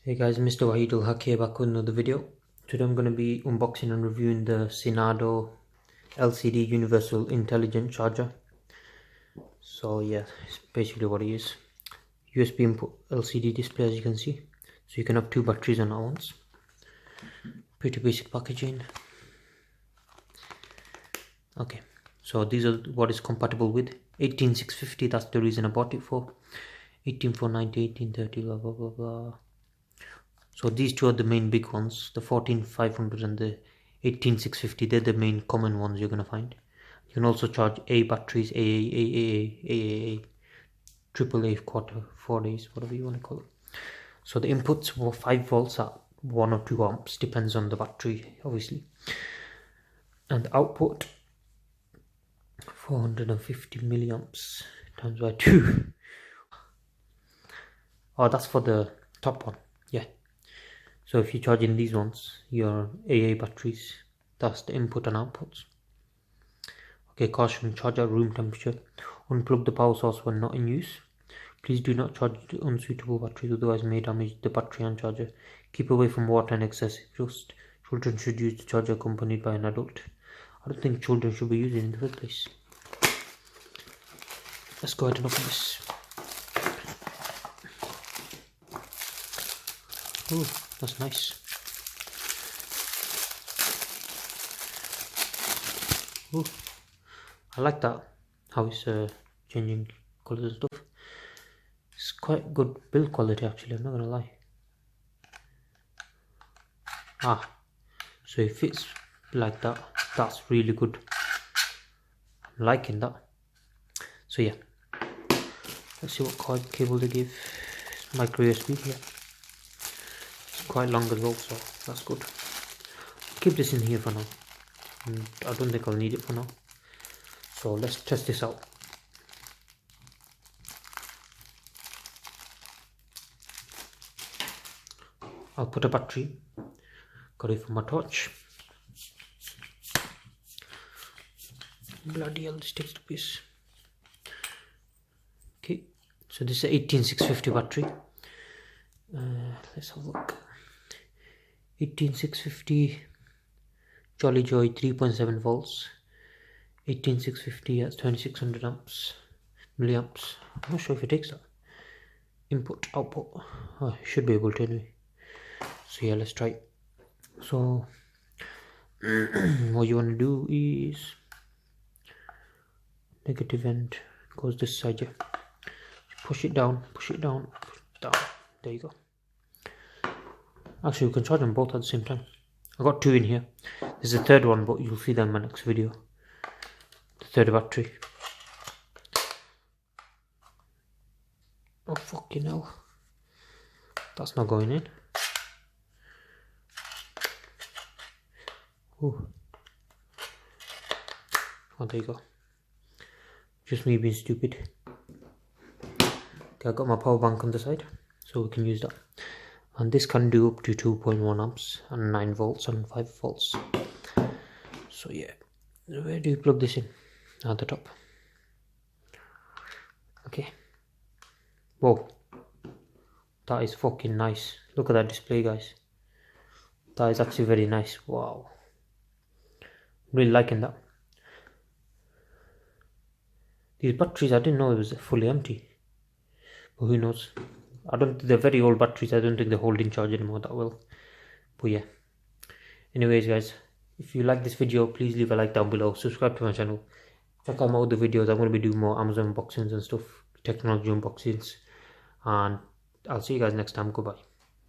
Hey guys, MrWaheedulHaque here back with another video. Today I'm going to be unboxing and reviewing the Snado LCD Universal Intelligent Charger. So yeah, it's basically what it is. USB input LCD display, as you can see. So you can have two batteries on at once. Pretty basic packaging. Okay, so these are what it's compatible with. 18650, that's the reason I bought it for. 18490, 1830, blah blah blah blah. So these two are the main big ones, the 14500 and the 18650. They're the main common ones you're going to find. You can also charge A batteries, AAA, AAA, quarter, 4 days, whatever you want to call it. So the inputs were 5 volts at 1 or 2 amps, depends on the battery obviously. And the output 450 milliamps times by 2. Oh, that's for the top one, yeah. So if you charge in these ones, your AA batteries, that's the input and outputs. Okay, caution, charge at room temperature. Unplug the power source when not in use. Please do not charge unsuitable batteries, otherwise may damage the battery and charger. Keep away from water and excessive dust. Children should use the charger accompanied by an adult. I don't think children should be using it in the first place. Let's go ahead and open this. Ooh, that's nice. Ooh, I like that, how it's changing colors and stuff. It's quite good build quality actually, I'm not gonna lie. So it fits like that. That's really good. I'm liking that. So yeah, let's see what cord cable they give. It's micro USB here. Quite long as well, so that's good. Keep this in here for now. I don't think I'll need it for now. So let's test this out. I'll put a battery. Got it from my torch. Bloody hell, this takes the piece. Okay, so this is a 18650 battery. Let's have a look. 18650 Jolly Joy 3.7 volts. 18650 at 2600 milliamps. I'm not sure if it takes that. Input, output. Oh, I should be able to anyway. So yeah, let's try it. So what you want to do is negative end goes this side here. Push it down, push it down, push it down. There you go. Actually, we can charge them both at the same time. I got 2 in here. There's a third one, but you'll see that in my next video. The third battery. Oh fucking hell. That's not going in. Ooh. Oh, there you go. Just me being stupid. Okay, I got my power bank on the side, so we can use that. And this can do up to 2.1 amps and 9 volts and 5 volts. So yeah, where do you plug this in? At the top. Okay. Whoa, that is fucking nice. Look at that display, guys. That is actually very nice. Wow, really liking that. These batteries, I didn't know it was fully empty, but who knows. They're very old batteries. I don't think they're holding charge anymore that well. But yeah. Anyways guys, if you like this video, please leave a like down below. Subscribe to my channel. Check out my other videos. I'm going to be doing more Amazon unboxings and stuff. Technology unboxings. And I'll see you guys next time. Goodbye.